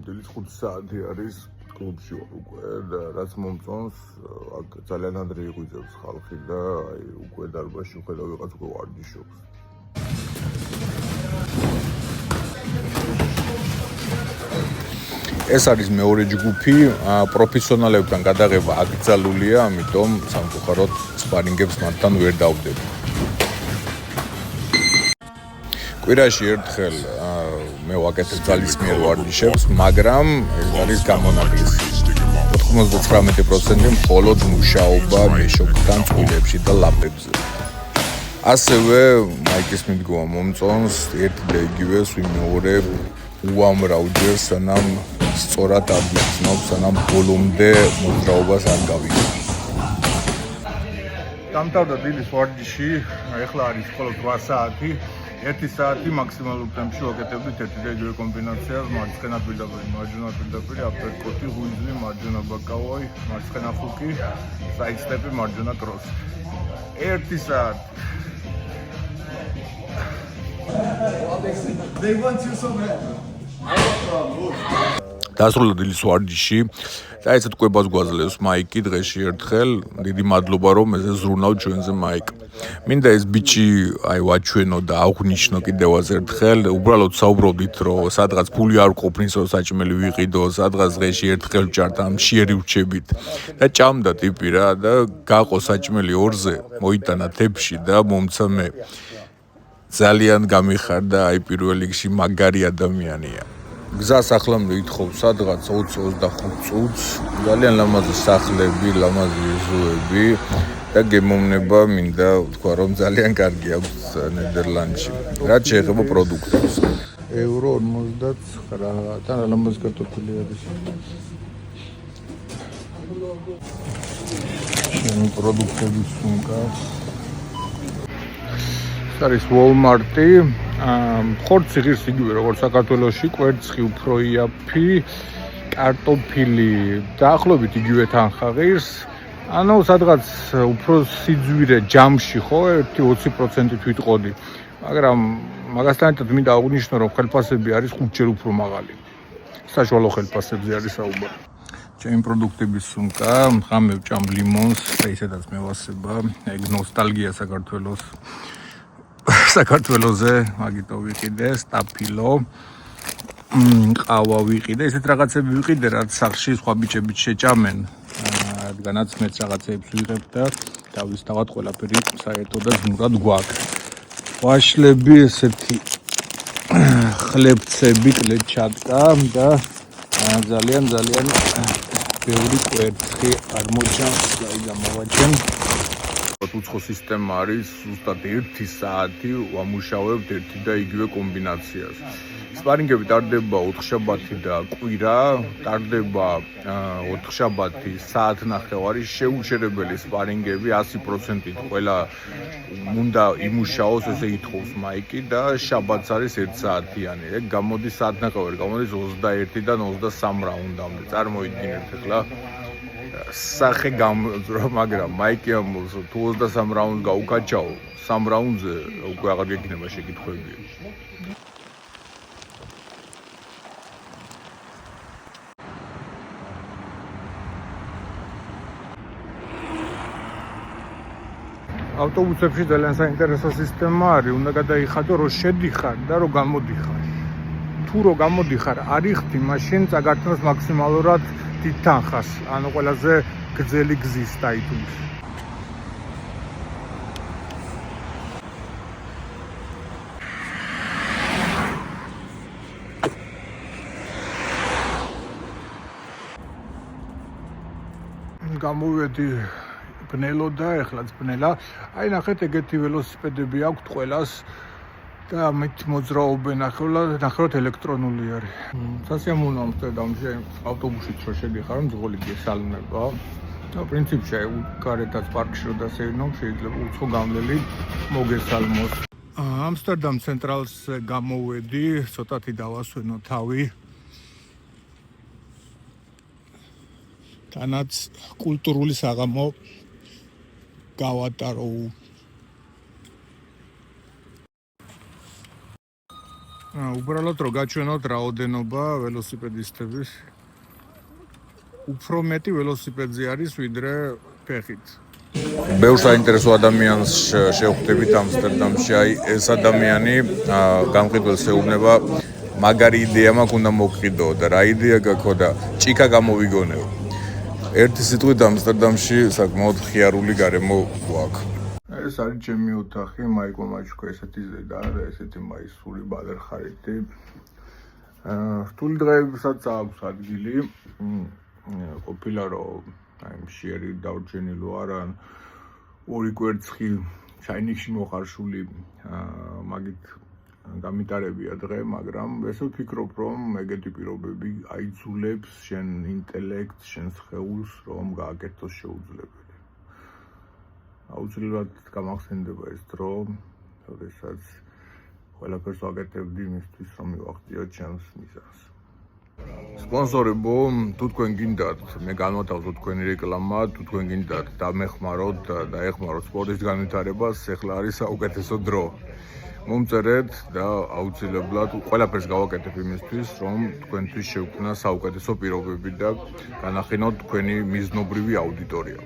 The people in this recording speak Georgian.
დილის 5 საათი არის კლუბში ვარ უკვე და რაც მომწონს აქ ძალიან ადრე იღვიძებს ხალხი და აი უკვე დარბაზში ხედავ ვიღაც უკვე ვარჯიშობს. ეს არის მეორე ჯგუფი, პროფესიონალებთან გადაღება აკრძალულია, ამიტომ სამწუხაროდ სპარინგებს მათთან ვერ დავდები. კვირაში ერთხელ მე ვაკეთებ ძალისმიერ ვარჯიშებს, მაგრამ ეს არის გამონაკლისი. 99% მხოლოდ მუშაობა მეშოკთან, წყვილებში და ლაპებზე. ასევე მაიკის მიდგომა მომწონს ერთი და იგივე ვიმეორებ უამრავჯერ, სანამ სწორად აღგზნობს, სანამ ბოლომდე მოძრაობას არ გავიგებ. დამთავრდა დილის ვარჯიში, ახლა არის მხოლოდ 8 საათი. 1 საათი მაქსიმალურ ტემპში ვაკეთებდით ერთი და იგივე კომბინაციას, მარცხენა პირდაპირ, მარჯვენა პირდაპირ, აპერკოტი, ღვიძლი, მარჯვენა ბაკალავი, მარცხენა ხუკი, საიდსტეპი, მარჯვენა კროსი. 1 საათი. დასრულდა დილის ვარჯიში და ესეთ კვებას გვაძლევს მაიკი დღეში ერთხელ. დიდი მადლობა რომ ესე ზრუნავ ჩვენზე მაიკ. მინდა ეს ბიჭი აი ვაჩვენო და აღვნიშნო კიდევაც ერთხელ. უბრალოდ საუბრობდით რომ სადღაც ფული არ ყოფნისო საჭმელი ვიყიდო, სადღაც დღეში ერთხელ ვჭართ ამ შიერი ვრჩებით და ჭამდა ტიპი რა და გაყო საჭმელი 2-ზე, მოიტანა თებში და მომცა მე. ძალიან გამიხარდა, აი პირველ რიგში მაგარი ადამიანია. გზას ახლამდე ითხოვ სადღაც 20-25 წუთს, ძალიან ლამაზი სახლები, ლამაზი ეზოები და გემოვნება მინდა ვთქვა რომ ძალიან კარგი აქვს ნიდერლანდში. რაც შეეხება პროდუქტებს. евро 59 და ლამაზი კარტოფილი არის. შენ პროდუქტების სუმკა. არის Walmart-ი. ხორცი ღირს იგივე როგორც საქართველოში, კვერცხი უფრო იაფი, კარტოფილი დაახლოებით იგივე თანხა ღირს. ანუ სადღაც უფრო სიძვირე ჯამში ხო 1-20% ვიტყოდი. მაგრამ მაგასთან ერთად მინდა აღვნიშნო რომ ხელფასები არის 5-ჯერ უფრო მაღალი. საშუალო ხელფასებზე არის საუბარი. ჩემი პროდუქტების სუმკა, ღამე ვჭამ ლიმონს და ისედაც მევასება, ეგ ნოსტალგია საქართველოს. საქართველოზე მაგიტო ვიყიდე, სტაფილო, ყავა ვიყიდე, ესეთ რაღაცები ვიყიდე, რაც სახში სხვა ბიჭები შეჭამენ. რადგანაც მეც რაღაცებს ვიღებ და დავისთავად ყველაფერი საერთოდ და ზმურად გვაქვს. ვაშლები, ესეთი ხლებცები, კლეჩატკა და ძალიან ბევრი კვერცხი არ მოჭამს, აი გამოვაჩენ. უცხო სისტემა არის ზუსტად 1 საათი ვამუშავებთ ერთი და იგივე კომბინაციას. სპარინგები ტარდება 4-შაბათი და კვირა, ტარდება 4-შაბათი საათნახევარი, შეუჩერებელი სპარინგები 100%-ით ყველა უნდა იმუშაოს, ესე ითხოვს მაიკი და შაბათს არის 1 საათიანი. ეგ გამოდის საათნახევარი, გამოდის 21-დან 23 რაუნდამდე. წარმოიდგინეთ ახლა სახე გამოძრო, მაგრამ მაიკი ამბობს, თუ 23 რაუნდს გაუკაჩაო, 3 რაუნდზე უკვე აღარ გექნება შეკითხვები. ავტობუსებში ძალიან საინტერესო სისტემა არის, უნდა გადაიხადო რომ შედიხარ და რომ გამოდიხარ. თუ რომ გამოდიხარ, არიხდი, მაშინ წაგართმევს მაქსიმალურად დიდ თანხას, ანუ ყველაზე გრძელი გზის დაითვლის. გამოვედი ბნელო და ეხლაც ბნელა. აი ნახეთ, ეგეთი ველოსიპედები აქვთ ყველას და მით მოძრაობენ, ნახევრად ელექტრონული არის. სასიამოვნოა ამსტერდამში ავტობუსით რო შედიხარ, მძღოლი გესალმება. და პრინციპში გარედაც პარკში რო დასეირნო, შეიძლება უცხო გამლელი მოგესალმოს. ამსტერდამ ცენტრალს გამოვედი, ცოტათი დავასვენო თავი. თანაც კულტურული საღამო გავატარო. უბრალოდ რო გაჩვენოთ რაოდენობა ველოსიპედისტების უფრო მეტი ველოსიპედზე არის ვიდრე ფეხით. ბევრ საინტერესო ადამიანს შევხვდებით ამსტერდამში. აი ეს ადამიანი გამყიდველს ეუბნება მაგარი იდეა მაქვს უნდა მოგყიდო და რა იდეა გაქვს და ჭიქა გამოვიგონეო. ერთი სიტყვით ამსტერდამში საკმაოდ ხიარული გარემო გვაქვს. ეს არის ჩემი ოთახი, მაიკო მაჩუკა ესეთი ზედა და ესეთი მაისური ბადერხარეთი. რთული დღეებსაც აქვს ადგილი. ყოფილა რომ აი მშიერი დავრჩენილო არა ორი კვერცხი ჩაინიში მოხარშული მაგით გამიტარებია დღე, მაგრამ ესე ვფიქრობ რომ ეგეთი პირობები აიძულებს შენ ინტელექტს, შენ სხეულს რომ გააკეთოს შეუძლებელი. აუცილებლად გამახსენდება ეს დრო, როდესაც ყველაფერს ვაკეთებდი იმისთვის რომ მივაღწიო ჩემს მიზანს. სპონსორებო, თუ თქვენ გინდათ, მე განვათავსო თქვენი რეკლამა, თუ თქვენ გინდათ დამეხმაროთ და ეხმაროთ სპორტის განვითარებას, ახლა არის საუკეთესო დრო. მომწერეთ და აუცილებლად ყველაფერს გავაკეთებ იმისთვის, რომ თქვენთვის შევქმნა საუკეთესო პირობები და განახინოთ თქვენი მიზნობრივი აუდიტორია.